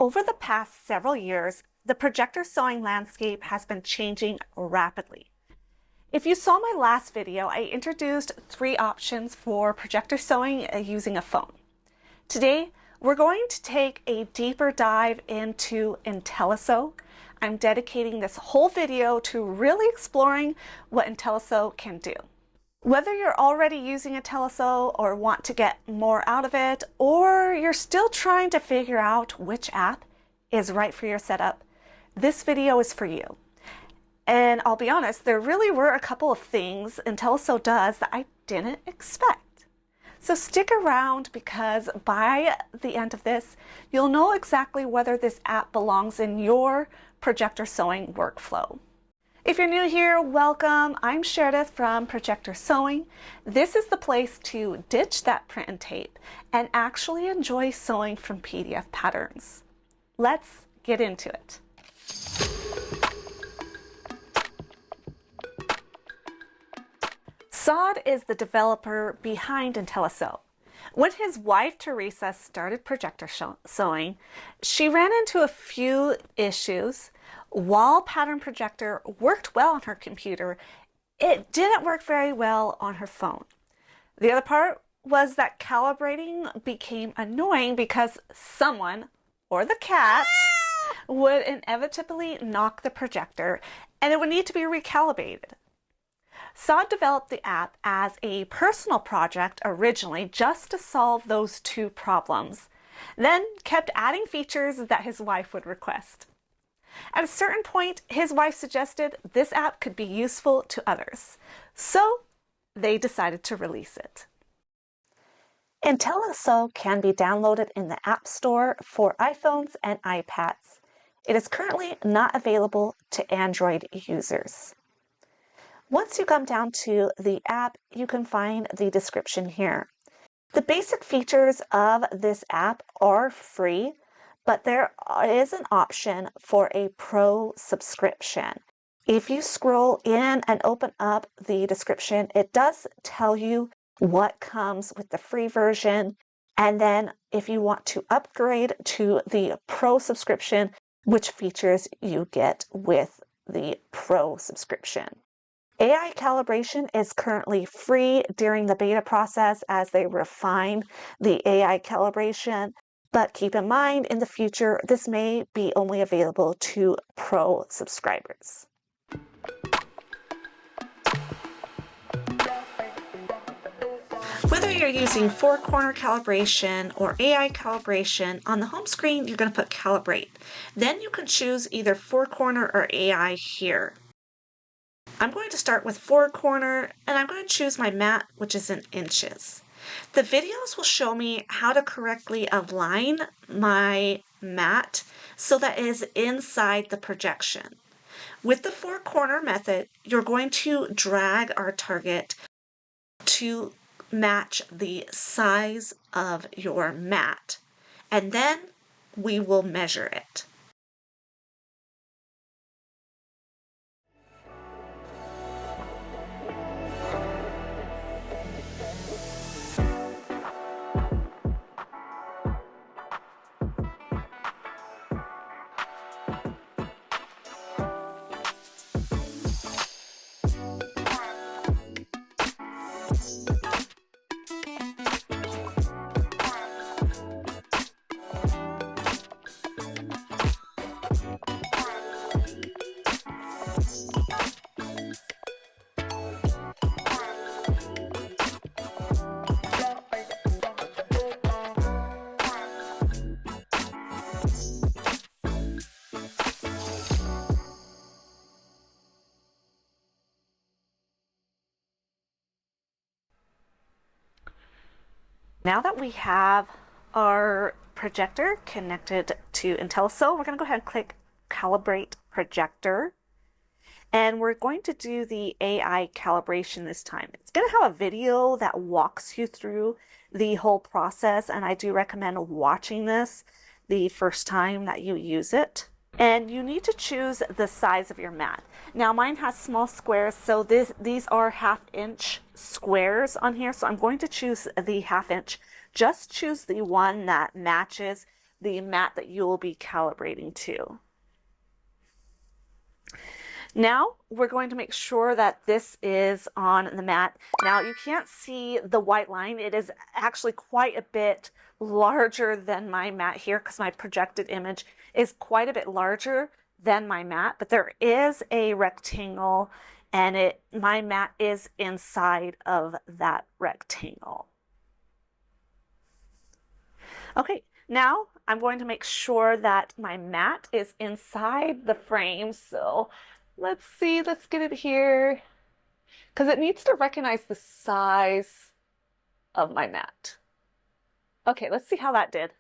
Over the past several years, the projector sewing landscape has been changing rapidly. If you saw my last video, I introduced 3 options for projector sewing using a phone. Today, we're going to take a deeper dive into IntelliSew. I'm dedicating this whole video to really exploring what IntelliSew can do. Whether you're already using IntelliSew or want to get more out of it, or you're still trying to figure out which app is right for your setup, this video is for you. And I'll be honest, there really were a couple of things IntelliSew does that I didn't expect. So stick around because by the end of this, you'll know exactly whether this app belongs in your projector sewing workflow. If you're new here, welcome. I'm Sheridith from Projector Sewing. This is the place to ditch that print and tape and actually enjoy sewing from PDF patterns. Let's get into it. Saad is the developer behind IntelliSew. When his wife Teresa started Projector Sewing, she ran into a few issues. While Pattern Projector worked well on her computer, it didn't work very well on her phone. The other part was that calibrating became annoying because someone, or the cat, would inevitably knock the projector and it would need to be recalibrated. Saad developed the app as a personal project originally just to solve those 2 problems, then kept adding features that his wife would request. At a certain point, his wife suggested this app could be useful to others, so they decided to release it. IntelliSew can be downloaded in the App Store for iPhones and iPads. It is currently not available to Android users. Once you come down to the app, you can find the description here. The basic features of this app are free, but there is an option for a pro subscription. If you scroll in and open up the description, it does tell you what comes with the free version, and then if you want to upgrade to the pro subscription, which features you get with the pro subscription. AI calibration is currently free during the beta process as they refine the AI calibration, but keep in mind in the future this may be only available to pro subscribers. Whether you're using Corner Calibration or AI calibration, on the home screen you're going to put calibrate. Then you can choose either Corner or AI here. I'm going to start with Corner and I'm going to choose my mat, which is in inches. The videos will show me how to correctly align my mat so that it is inside the projection. With the Corner method, you're going to drag our target to match the size of your mat, and then we will measure it. Now that we have our projector connected to IntelliSew, we're going to go ahead and click Calibrate Projector. And we're going to do the AI calibration this time. It's going to have a video that walks you through the whole process, and I do recommend watching this the first time that you use it. And you need to choose the size of your mat. Now mine has small squares, so these are 1/2 inch squares on here. So I'm going to choose the 1/2 inch. Just choose the one that matches the mat that you will be calibrating to. Now we're going to make sure that this is on the mat. Now you can't see the white line. It is actually quite a bit larger than my mat here because my projected image is quite a bit larger than my mat, but there is a rectangle and my mat is inside of that rectangle. Okay, now I'm going to make sure that my mat is inside the frame. So let's see, let's get it here because it needs to recognize the size of my mat. Okay, let's see how that did.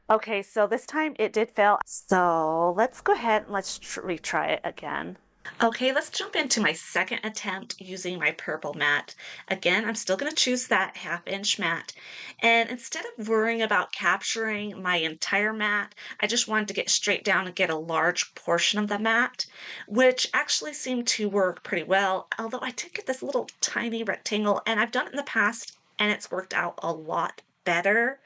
Okay, so this time it did fail. So let's go ahead and let's retry it again. Okay, let's jump into my second attempt using my purple mat. Again, I'm still going to choose that 1/2" mat. And instead of worrying about capturing my entire mat, I just wanted to get straight down and get a large portion of the mat, which actually seemed to work pretty well. Although I did get this little tiny rectangle, and I've done it in the past, and it's worked out a lot better.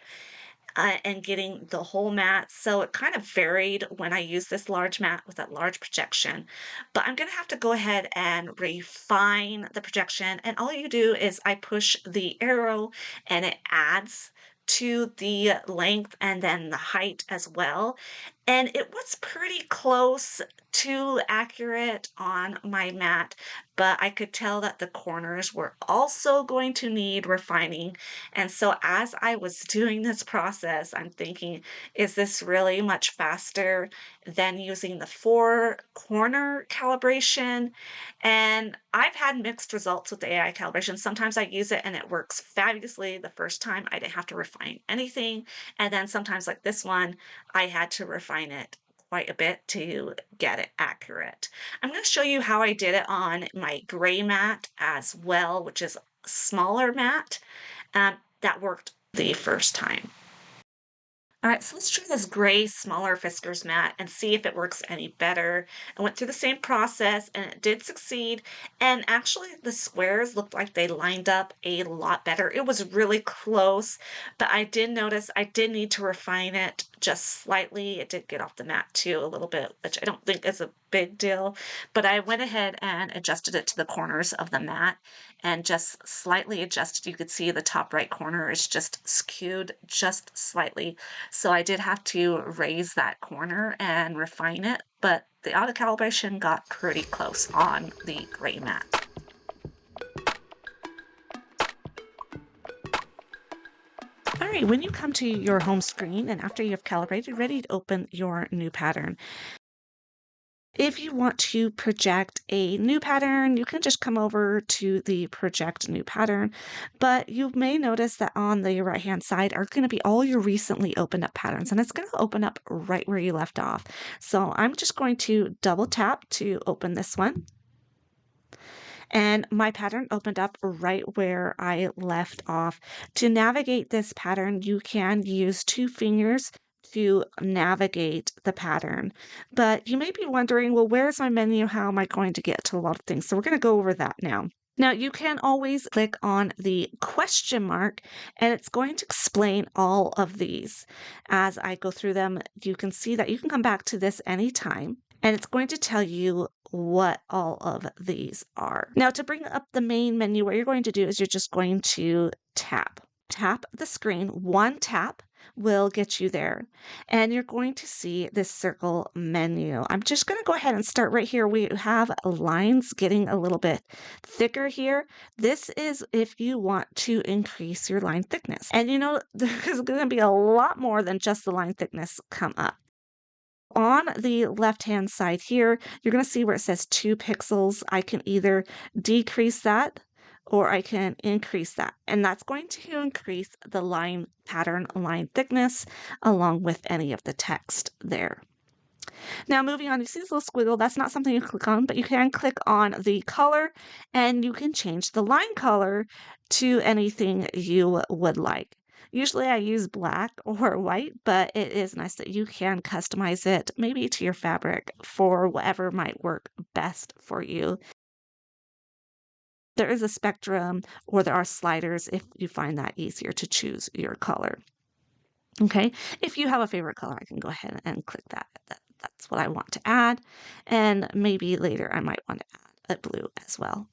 And getting the whole mat. So it kind of varied when I used this large mat with that large projection. But I'm going to have to go ahead and refine the projection. And all you do is I push the arrow and it adds to the length and then the height as well. And it was pretty close to accurate on my mat, but I could tell that the corners were also going to need refining. And so as I was doing this process, I'm thinking, is this really much faster than using the 4-corner calibration? And I've had mixed results with the AI calibration. Sometimes I use it and it works fabulously. The first time I didn't have to refine anything. And then sometimes like this one, I had to refine it quite a bit to get it accurate. I'm going to show you how I did it on my gray mat as well, which is a smaller mat. That worked the first time. All right, so let's try this gray, smaller Fiskars mat and see if it works any better. I went through the same process and it did succeed. And actually the squares looked like they lined up a lot better. It was really close, but I did notice I did need to refine it just slightly. It did get off the mat too a little bit, which I don't think is a big deal, but I went ahead and adjusted it to the corners of the mat and just slightly adjusted. You could see the top right corner is just skewed just slightly. So I did have to raise that corner and refine it, but the auto calibration got pretty close on the gray mat. All right, when you come to your home screen and after you have calibrated, ready to open your new pattern. If you want to project a new pattern, you can just come over to the project new pattern, but you may notice that on the right-hand side are going to be all your recently opened up patterns, and it's going to open up right where you left off. So I'm just going to double tap to open this one. And my pattern opened up right where I left off. To navigate this pattern, you can use 2 fingers to navigate the pattern. But you may be wondering, well, where's my menu? How am I going to get to a lot of things? So we're going to go over that now. Now you can always click on the question mark and it's going to explain all of these. As I go through them, you can see that you can come back to this anytime and it's going to tell you what all of these are. Now to bring up the main menu, what you're going to do is you're just going to tap the screen. One tap will get you there and you're going to see this circle menu. I'm just going to go ahead and start right here. We have lines getting a little bit thicker here. This is if you want to increase your line thickness. And you know, there's going to be a lot more than just the line thickness come up. On the left-hand side here, you're going to see where it says 2 pixels. I can either decrease that or I can increase that. And that's going to increase the line pattern, line thickness, along with any of the text there. Now moving on, you see this little squiggle, that's not something you click on, but you can click on the color and you can change the line color to anything you would like. Usually I use black or white, but it is nice that you can customize it maybe to your fabric for whatever might work best for you. there is a spectrum or there are sliders if you find that easier to choose your color. Okay, if you have a favorite color, I can go ahead and click that. That's what I want to add. And maybe later I might want to add a blue as well.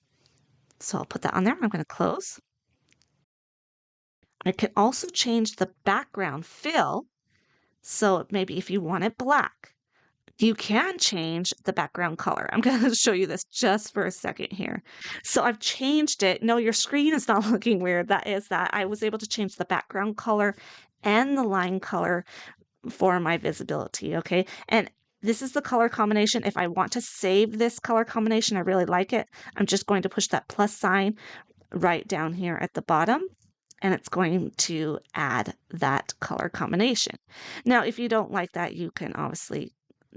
So I'll put that on there. I'm going to close. I can also change the background fill. So maybe if you want it black, you can change the background color. I'm going to show you this just for a second here. So I've changed it. No, your screen is not looking weird. That is that I was able to change the background color and the line color for my visibility, okay? And this is the color combination. If I want to save this color combination, I really like it, I'm just going to push that plus sign right down here at the bottom, and it's going to add that color combination. Now, if you don't like that, you can obviously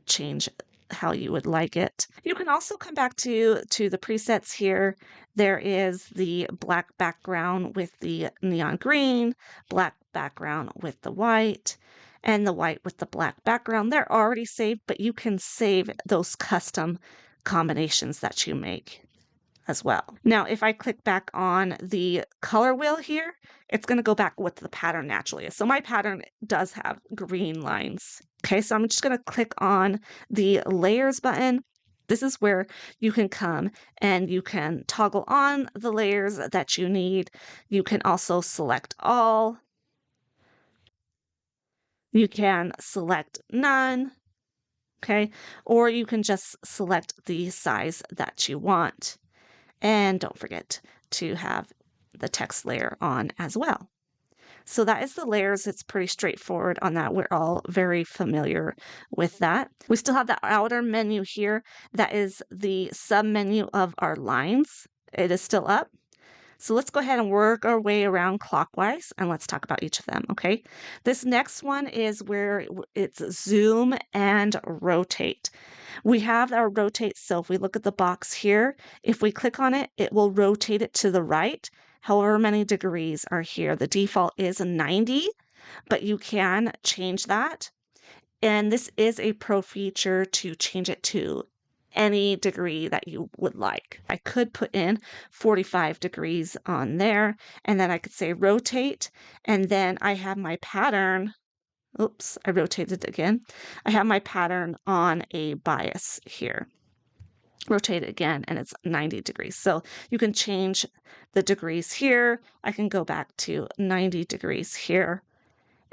change how you would like it. You can also come back to the presets here. There is the black background with the neon green, black background with the white, and the white with the black background. They're already saved, but you can save those custom combinations that you make as well. Now, if I click back on the color wheel here, it's going to go back what the pattern naturally is. So my pattern does have green lines. Okay, so I'm just going to click on the layers button. This is where you can come and you can toggle on the layers that you need. You can also select all. You can select none, okay? Or you can just select the size that you want. And don't forget to have the text layer on as well. So that is the layers. It's pretty straightforward on that. We're all very familiar with that. We still have the outer menu here. That is the sub menu of our lines. It is still up. So let's go ahead and work our way around clockwise and let's talk about each of them, okay? This next one is where it's zoom and rotate. We have our rotate, so if we look at the box here, if we click on it, it will rotate it to the right. However many degrees are here. The default is 90, but you can change that. And this is a pro feature to change it to any degree that you would like. I could put in 45 degrees on there, and then I could say rotate, and then I have my pattern. Oops, I rotated again. I have my pattern on a bias here. Rotate it again, and it's 90 degrees. So you can change the degrees here. I can go back to 90 degrees here.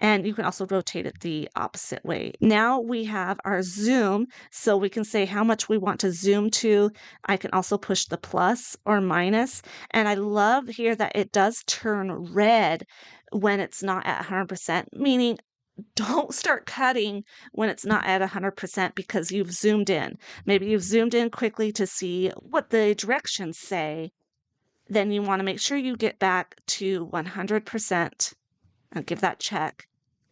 And you can also rotate it the opposite way. Now we have our zoom, so we can say how much we want to zoom to. I can also push the plus or minus. And I love here that it does turn red when it's not at 100%, meaning don't start cutting when it's not at 100% because you've zoomed in. Maybe you've zoomed in quickly to see what the directions say. Then you want to make sure you get back to 100%. And give that check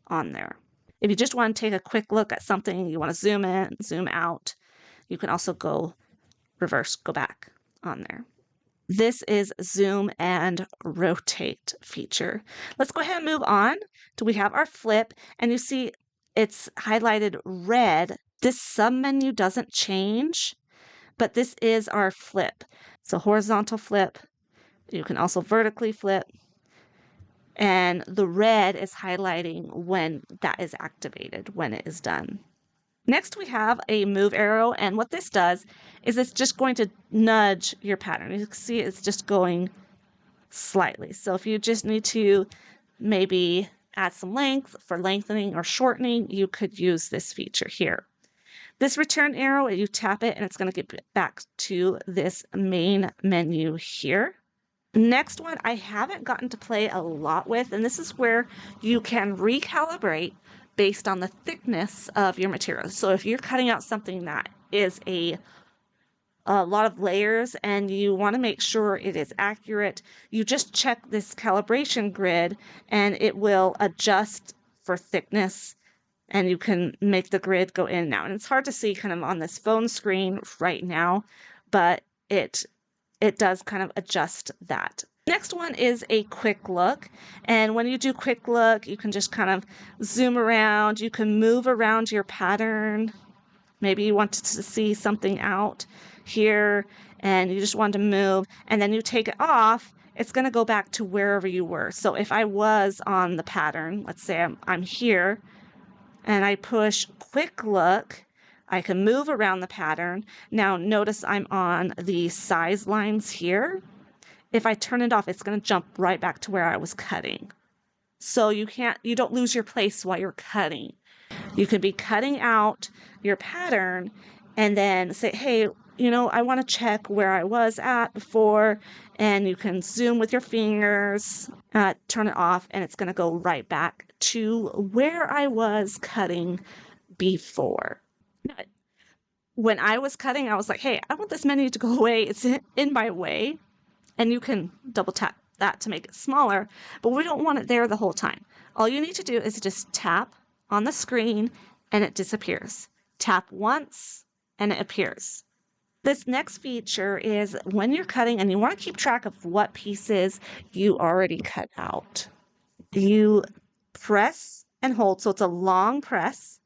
on there. If you just want to take a quick look at something, you want to zoom in, zoom out, you can also go reverse, go back on there. This is zoom and rotate feature. Let's go ahead and move on. We have our flip, and you see it's highlighted red. This submenu doesn't change, but this is our flip. So horizontal flip, you can also vertically flip. And the red is highlighting when that is activated, when it is done. Next, we have a move arrow, and what this does is it's just going to nudge your pattern. You can see it's just going slightly. So if you just need to maybe add some length for lengthening or shortening, you could use this feature here. This return arrow, you tap it, and it's going to get back to this main menu here. Next one I haven't gotten to play a lot with, and this is where you can recalibrate based on the thickness of your material. So if you're cutting out something that is a lot of layers and you want to make sure it is accurate, you just check this calibration grid and it will adjust for thickness, and you can make the grid go in and out. And it's hard to see kind of on this phone screen right now, but it does kind of adjust that. Next one is a quick look. And when you do quick look, you can just kind of zoom around. You can move around your pattern. Maybe you wanted to see something out here, and you just want to move, and then you take it off, it's going to go back to wherever you were. So if I was on the pattern, let's say I'm here, and I push quick look, I can move around the pattern. Now notice I'm on the size lines here. If I turn it off, it's going to jump right back to where I was cutting. So you don't lose your place while you're cutting. You could be cutting out your pattern and then say, hey, I want to check where I was at before, and you can zoom with your fingers, turn it off, and it's going to go right back to where I was cutting before. When I was cutting, I was like, hey, I want this menu to go away. It's in my way. And you can double tap that to make it smaller, but we don't want it there the whole time. All you need to do is just tap on the screen and it disappears. Tap once and it appears. This next feature is when you're cutting and you want to keep track of what pieces you already cut out. You press and hold, so it's a long press,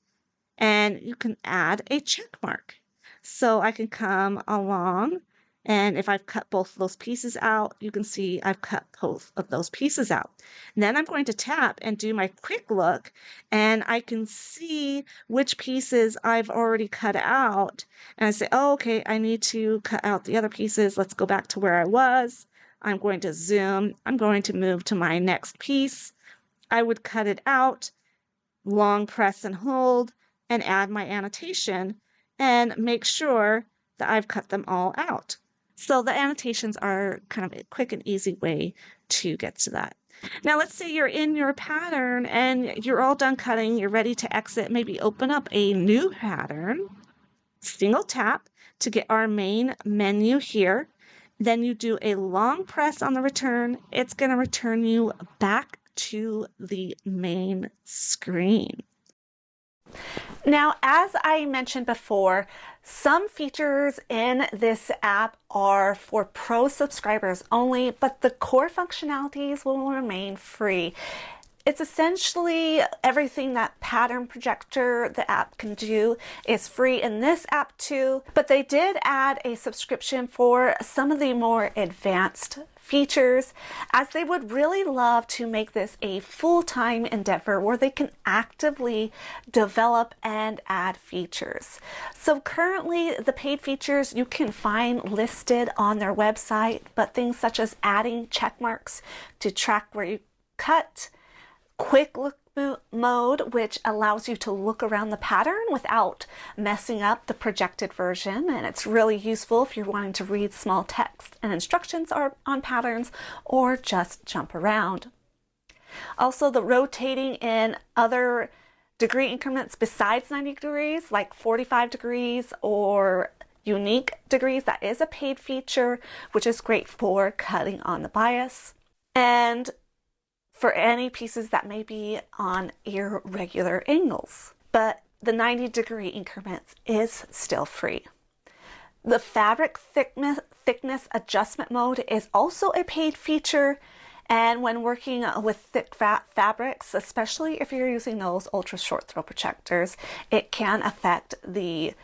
and you can add a check mark. So I can come along, and if I've cut both of those pieces out, you can see I've cut both of those pieces out. And then I'm going to tap and do my quick look, and I can see which pieces I've already cut out. And I say, oh, okay, I need to cut out the other pieces. Let's go back to where I was. I'm going to zoom. I'm going to move to my next piece. I would cut it out, long press and hold, and add my annotation, and make sure that I've cut them all out. So the annotations are kind of a quick and easy way to get to that. Now let's say you're in your pattern and you're all done cutting, you're ready to exit, maybe open up a new pattern, single tap to get our main menu here. Then you do a long press on the return. It's going to return you back to the main screen. Now, as I mentioned before, some features in this app are for pro subscribers only, but the core functionalities will remain free. It's essentially everything that Pattern Projector, the app, can do is free in this app too, but they did add a subscription for some of the more advanced features, as they would really love to make this a full-time endeavor where they can actively develop and add features. So currently the paid features you can find listed on their website, but things such as adding check marks to track where you cut, quick look mode, which allows you to look around the pattern without messing up the projected version, and it's really useful if you're wanting to read small text and instructions on patterns or just jump around. Also, the rotating in other degree increments besides 90 degrees, like 45 degrees or unique degrees, that is a paid feature, which is great for cutting on the bias. And for any pieces that may be on irregular angles, but the 90-degree increments is still free. The fabric thickness adjustment mode is also a paid feature, and when working with thick fabrics, especially if you're using those ultra short throw projectors, it can affect the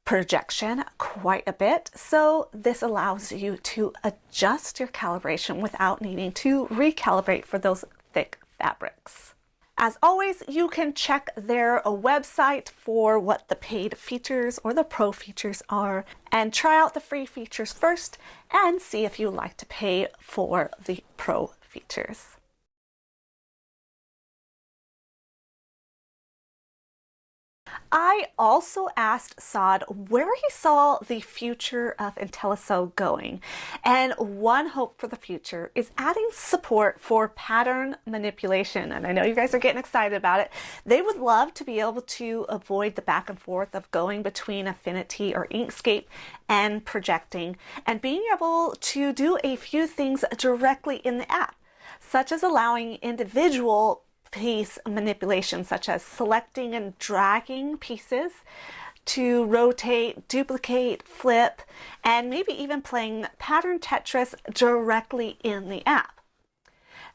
projection quite a bit, so this allows you to adjust your calibration without needing to recalibrate for those thick fabrics. As always, you can check their website for what the paid features or the pro features are, and try out the free features first and see if you like to pay for the pro features. I also asked Saad where he saw the future of IntelliSew going, and one hope for the future is adding support for pattern manipulation, and I know you guys are getting excited about it. They would love to be able to avoid the back and forth of going between Affinity or Inkscape and projecting, and being able to do a few things directly in the app, such as allowing individual piece manipulation, such as selecting and dragging pieces to rotate, duplicate, flip, and maybe even playing pattern Tetris directly in the app.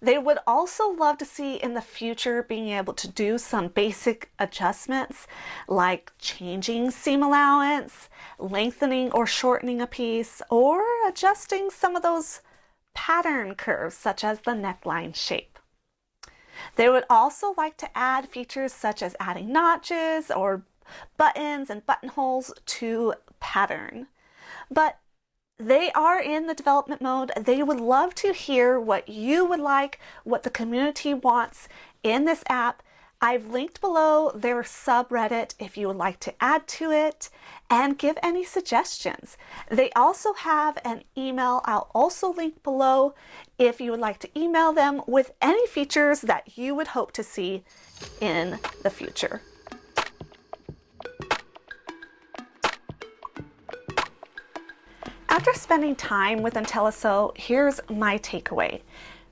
They would also love to see in the future being able to do some basic adjustments like changing seam allowance, lengthening or shortening a piece, or adjusting some of those pattern curves such as the neckline shape. They would also like to add features such as adding notches or buttons and buttonholes to pattern. But they are in the development mode. They would love to hear what you would like, what the community wants in this app. I've linked below their subreddit if you would like to add to it and give any suggestions. They also have an email I'll also link below if you would like to email them with any features that you would hope to see in the future. After spending time with IntelliSew, here's my takeaway.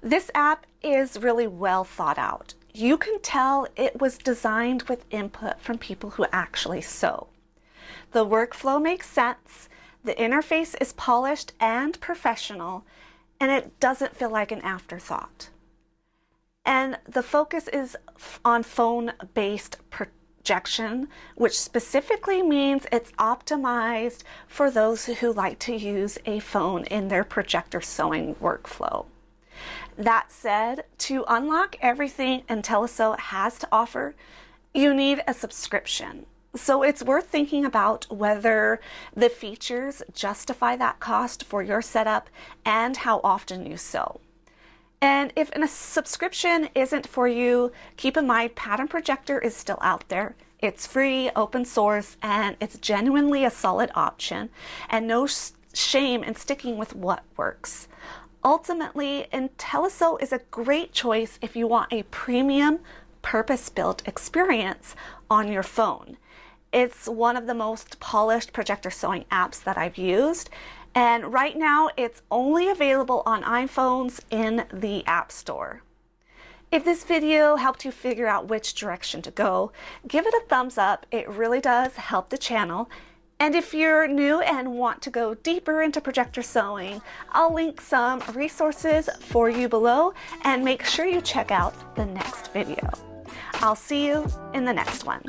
This app is really well thought out. You can tell it was designed with input from people who actually sew. The workflow makes sense, the interface is polished and professional, and it doesn't feel like an afterthought. And the focus is on phone-based projection, which specifically means it's optimized for those who like to use a phone in their projector sewing workflow. That said, to unlock everything IntelliSew has to offer, you need a subscription. So it's worth thinking about whether the features justify that cost for your setup and how often you sew. And if a subscription isn't for you, keep in mind Pattern Projector is still out there. It's free, open source, and it's genuinely a solid option, and no shame in sticking with what works. Ultimately, IntelliSew is a great choice if you want a premium, purpose-built experience on your phone. It's one of the most polished projector sewing apps that I've used, and right now it's only available on iPhones in the App Store. If this video helped you figure out which direction to go, give it a thumbs up. It really does help the channel. And if you're new and want to go deeper into projector sewing, I'll link some resources for you below, and make sure you check out the next video. I'll see you in the next one.